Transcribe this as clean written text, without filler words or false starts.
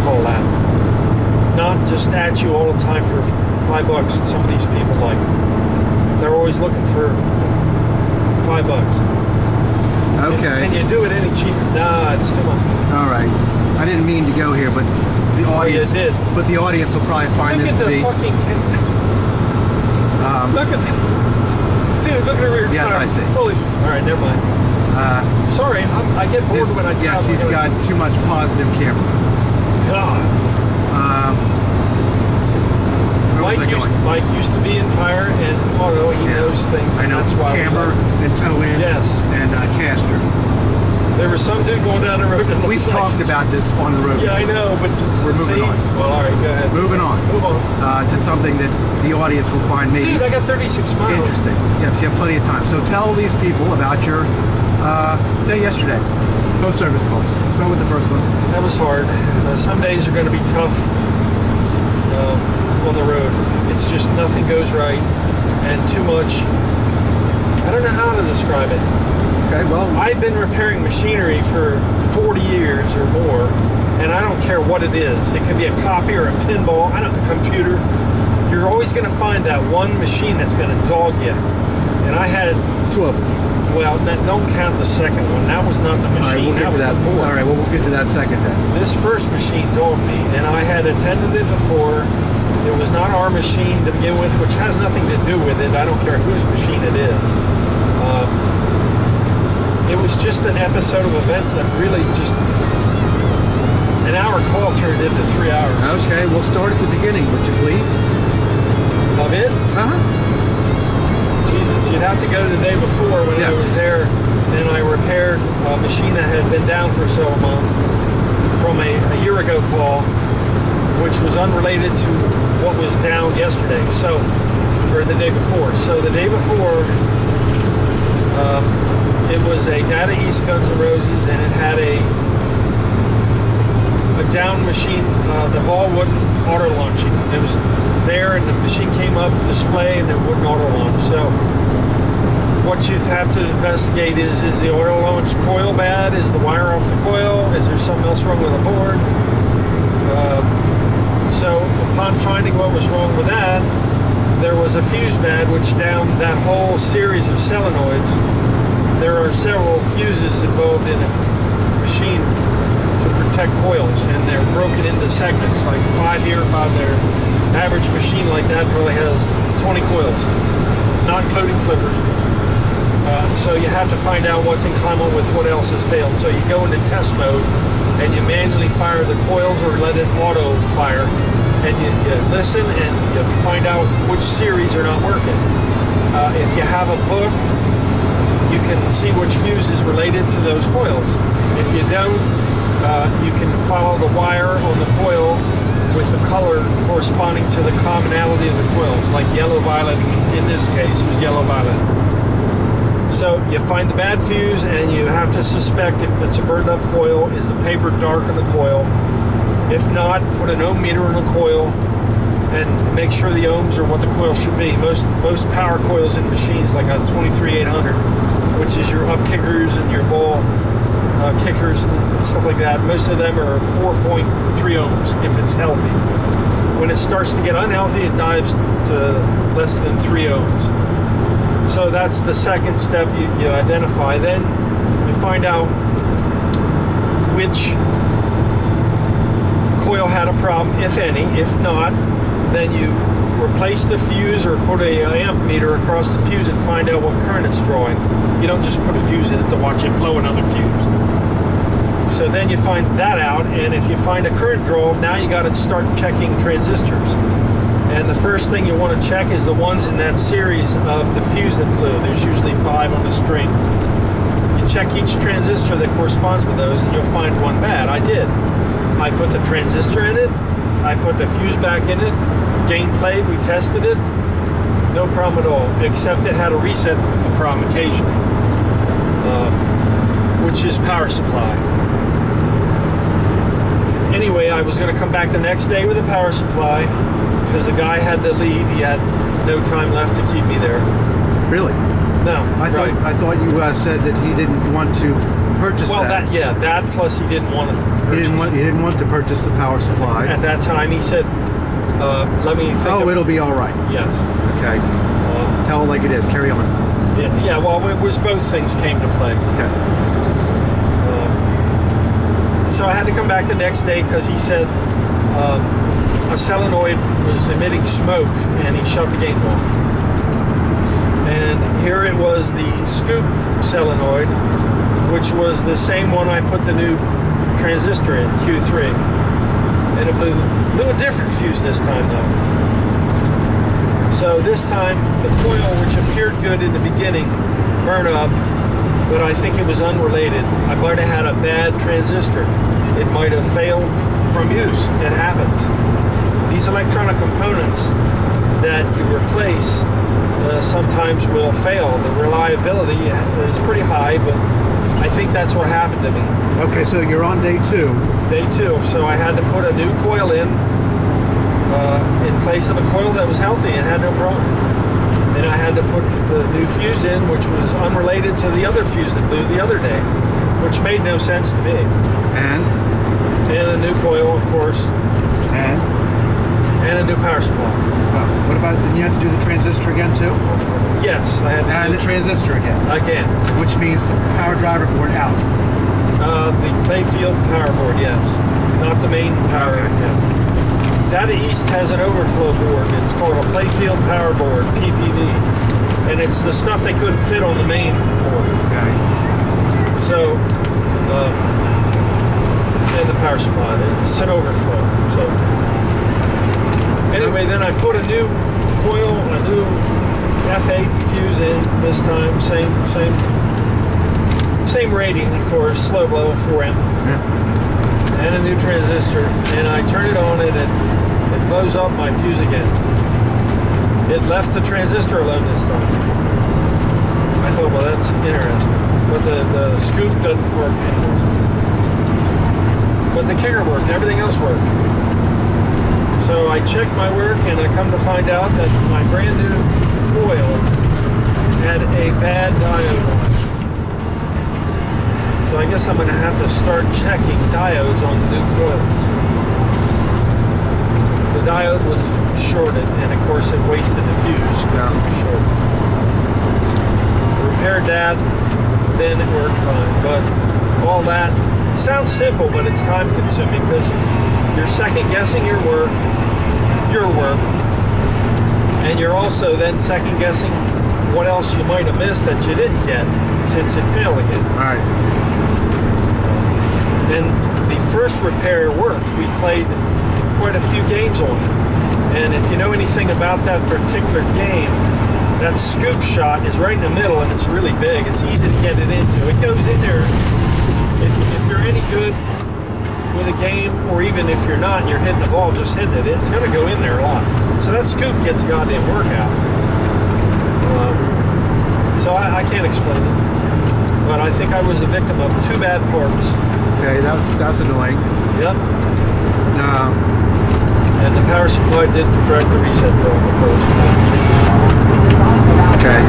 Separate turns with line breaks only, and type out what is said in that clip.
call that. Not just at you all the time for $5. Some of these people, like, they're always looking for $5.
Okay.
Can you do it any cheaper? Nah, it's too much.
All right. I didn't mean to go here, but the audience.
Oh, you did.
But the audience will probably find
Look
this
at
to
the
be.
fucking. Look at the. Dude, look at the rear tire.
Yes, I see.
Holy. All right, never mind. Sorry, I get bored when I
yes,
travel.
he's got too much positive camera.
God. Mike used to be in tire and auto. He knows things.
I know.
That's why
Camber and toe in.
Yes.
And caster.
There was some dude going down the road that
We've talked about this on the road.
Yeah, I know, but
we're moving on.
Well, all right, go ahead.
Moving on.
Move on.
To something that the audience will find maybe
Dude, I got 36 miles.
interesting. Yes, you have plenty of time. So tell these people about your day yesterday. Post service calls. Start with the first one.
That was hard. Some days are going to be tough on the road. It's just nothing goes right and too much. I don't know how to describe it.
Okay, well,
I've been repairing machinery for 40 years or more, and I don't care what it is. It could be a copier, a pinball, a computer. You're always going to find that one machine that's going to dog you. And I had
2 of them.
Well, don't count the second one. That was not the machine.
All right, we'll get to that. All right, well, we'll get to that second then.
This first machine dogged me, and I had attended it before. It was not our machine to begin with, which has nothing to do with it. I don't care whose machine it is. It was just an episode of events that really just... An hour call turned into 3 hours.
Okay, we'll start at the beginning, would you please?
Of it?
Uh-huh.
Jesus, you'd have to go the day before when I was there, and I repaired a machine that had been down for so a month from a year ago call, which was unrelated to what was down yesterday, or the day before. So the day before, it was a Data East Guns N' Roses, and it had a down machine. The ball wasn't auto launching. It was there, and the machine came up display, and it wouldn't auto launch. So what you have to investigate is the auto launch coil bad? Is the wire off the coil? Is there something else wrong with the board? So upon finding what was wrong with that, there was a fuse bad, which down that whole series of solenoids, there are several fuses involved in a machine to protect coils, and they're broken into segments, like 5 here, 5 there. Average machine like that probably has 20 coils, not including flippers. So you have to find out what's in common with what else has failed. So you go into test mode, and you manually fire the coils or let it auto fire, and you listen and you find out which series are not working. If you have a book, you can see which fuse is related to those coils. If you don't, you can follow the wire on the coil with the color corresponding to the commonality of the coils, like yellow-violet in this case was yellow-violet. So you find the bad fuse, and you have to suspect if it's a burned up coil, is the paper dark on the coil. If not, put an ohm meter on the coil and make sure the ohms are what the coil should be. Most power coils in machines, like a 23800, which is your up kickers and your ball kickers and stuff like that, most of them are 4.3 ohms if it's healthy. When it starts to get unhealthy, it dives to less than 3 ohms. So that's the second step you identify. Then you find out which coil had a problem, if any. If not, then you replace the fuse or put a amp meter across the fuse and find out what current it's drawing. You don't just put a fuse in it to watch it blow another fuse. So then you find that out, and if you find a current draw, now you got to start checking transistors. And the first thing you want to check is the ones in that series of the fuse that blew. There's usually 5 on the string. You check each transistor that corresponds with those, and you'll find one bad. I did. I put the transistor in it. I put the fuse back in it. Game played. We tested it. No problem at all, except it had a reset problem occasionally, which is power supply. Anyway, I was going to come back the next day with a power supply because the guy had to leave. He had no time left to keep me there.
Really?
No.
I thought you said that he didn't want to purchase that.
Well, that plus he didn't want to purchase.
He didn't want to purchase the power supply.
At that time, he said, "Let me think."
Oh, it'll be all right.
Yes.
Okay. Tell it like it is. Carry on.
Yeah. Well, it was both things came to play.
Okay.
So I had to come back the next day because he said a solenoid was emitting smoke, and he shut the game off. And here it was, the scoop solenoid, which was the same one I put the new transistor in, Q3. And it blew a different fuse this time though. So this time the coil, which appeared good in the beginning, burned up, but I think it was unrelated. I might have had a bad transistor. It might have failed from use. It happens. These electronic components that you replace sometimes will fail. The reliability is pretty high, but I think that's what happened to me.
Okay, so you're on day 2.
Day 2, so I had to put a new coil in place of a coil that was healthy and had no problem. Then I had to put the new fuse in, which was unrelated to the other fuse that blew the other day, which made no sense to me.
And
a new coil, of course.
And
a new power supply.
What about, did you have to do the transistor again too?
Yes, I had to
And the transistor again.
Again.
Which means the power driver board out.
The playfield power board, yes. Not the main power.
Okay.
Yeah. Data East has an overflow board. It's called a playfield power board, PPB. And it's the stuff they couldn't fit on the main board.
Okay.
So, and the power supply, it's an overflow. So, anyway, then I put a new coil, a new F8 fuse in this time, same rating, of course, slow blow 4 amp, and a new transistor, and I turn it on and it blows up my fuse again. It left the transistor alone this time. I thought, well, that's interesting, but the scoop doesn't work anymore. But the kicker worked, everything else worked. So I checked my work and I come to find out that my brand new coil had a bad diode on it. So I guess I'm going to have to start checking diodes on the new coils. The diode was shorted, and of course it wasted the fuse because it was shorted. Repaired that, then it worked fine. But all that sounds simple, but it's time consuming because you're second guessing your work, and you're also then second guessing what else you might have missed that you didn't get since it failed again.
All right.
And the first repair worked. We played quite a few games on it. And if you know anything about that particular game, that scoop shot is right in the middle and it's really big. It's easy to get it into. It goes in there. If you're any good with a game, or even if you're not and you're hitting the ball, just hitting it, it's going to go in there a lot. So that scoop gets a goddamn workout. So I can't explain it. But I think I was a victim of 2 bad parts.
Okay, that's annoying.
Yep.
And
the power supply didn't correct the reset problem, of course.
Okay.